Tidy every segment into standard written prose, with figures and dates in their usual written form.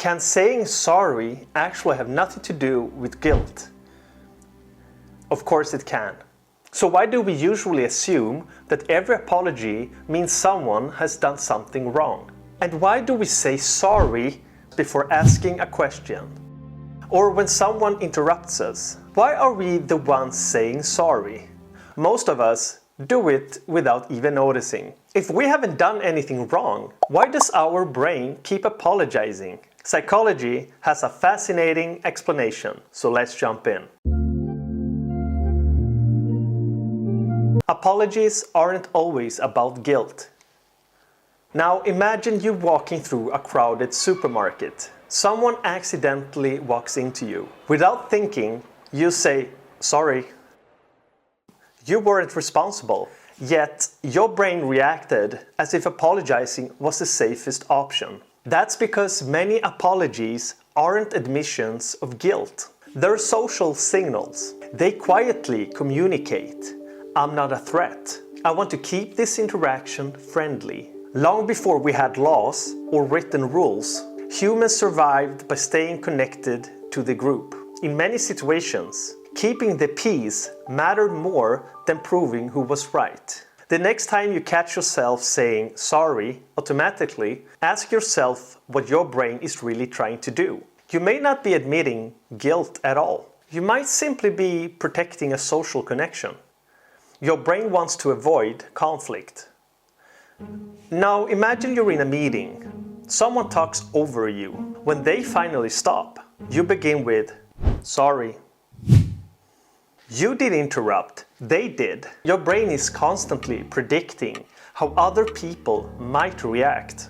Can saying sorry actually have nothing to do with guilt? Of course it can. So why do we usually assume that every apology means someone has done something wrong? And why do we say sorry before asking a question? Or when someone interrupts us, why are we the ones saying sorry? Most of us do it without even noticing. If we haven't done anything wrong, why does our brain keep apologizing? Psychology has a fascinating explanation, so let's jump in. Apologies aren't always about guilt. Now imagine you walking through a crowded supermarket. Someone accidentally walks into you. Without thinking, you say, "Sorry." You weren't responsible, yet your brain reacted as if apologizing was the safest option. That's because many apologies aren't admissions of guilt. They're social signals. They quietly communicate, "I'm not a threat. I want to keep this interaction friendly." Long before we had laws or written rules, humans survived by staying connected to the group. In many situations, keeping the peace mattered more than proving who was right. The next time you catch yourself saying sorry, automatically ask yourself what your brain is really trying to do. You may not be admitting guilt at all. You might simply be protecting a social connection. Your brain wants to avoid conflict. Now imagine you're in a meeting. Someone talks over you. When they finally stop, you begin with, "Sorry." You did interrupt, they did. Your brain is constantly predicting how other people might react.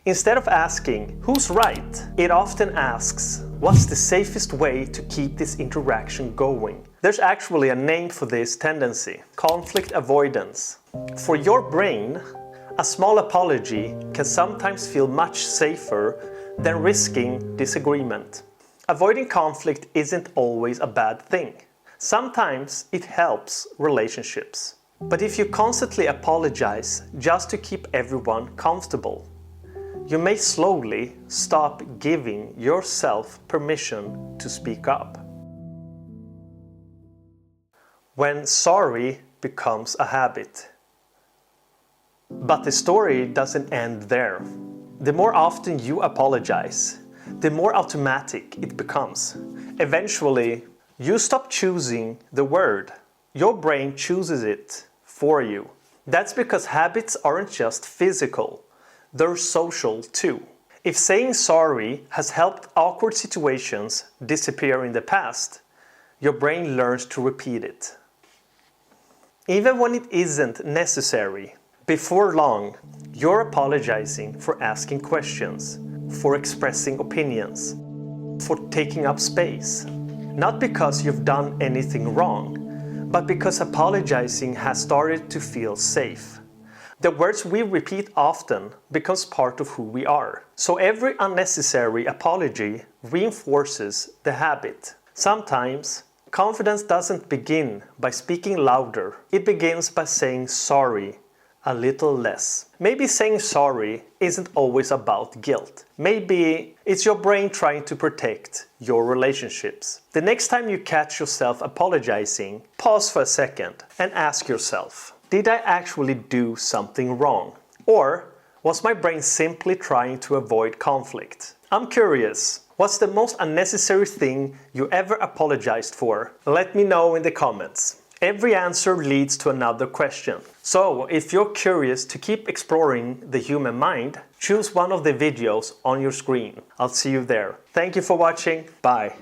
Instead of asking, "Who's right?" it often asks, "What's the safest way to keep this interaction going?" There's actually a name for this tendency: conflict avoidance. For your brain, a small apology can sometimes feel much safer than risking disagreement. Avoiding conflict isn't always a bad thing. Sometimes it helps relationships. But if you constantly apologize just to keep everyone comfortable, you may slowly stop giving yourself permission to speak up. When sorry becomes a habit. But the story doesn't end there. The more often you apologize, the more automatic it becomes. Eventually, you stop choosing the word. Your brain chooses it for you. That's because habits aren't just physical, they're social too. If saying sorry has helped awkward situations disappear in the past, your brain learns to repeat it. Even when it isn't necessary, before long, you're apologizing for asking questions, for expressing opinions, for taking up space. Not because you've done anything wrong, but because apologizing has started to feel safe. The words we repeat often becomes part of who we are. So every unnecessary apology reinforces the habit. Sometimes, confidence doesn't begin by speaking louder. It begins by saying sorry a little less. Maybe saying sorry isn't always about guilt. Maybe it's your brain trying to protect your relationships. The next time you catch yourself apologizing, pause for a second and ask yourself, did I actually do something wrong? Or was my brain simply trying to avoid conflict? I'm curious, what's the most unnecessary thing you ever apologized for? Let me know in the comments. Every answer leads to another question. So, if you're curious to keep exploring the human mind, choose one of the videos on your screen. I'll see you there. Thank you for watching. Bye.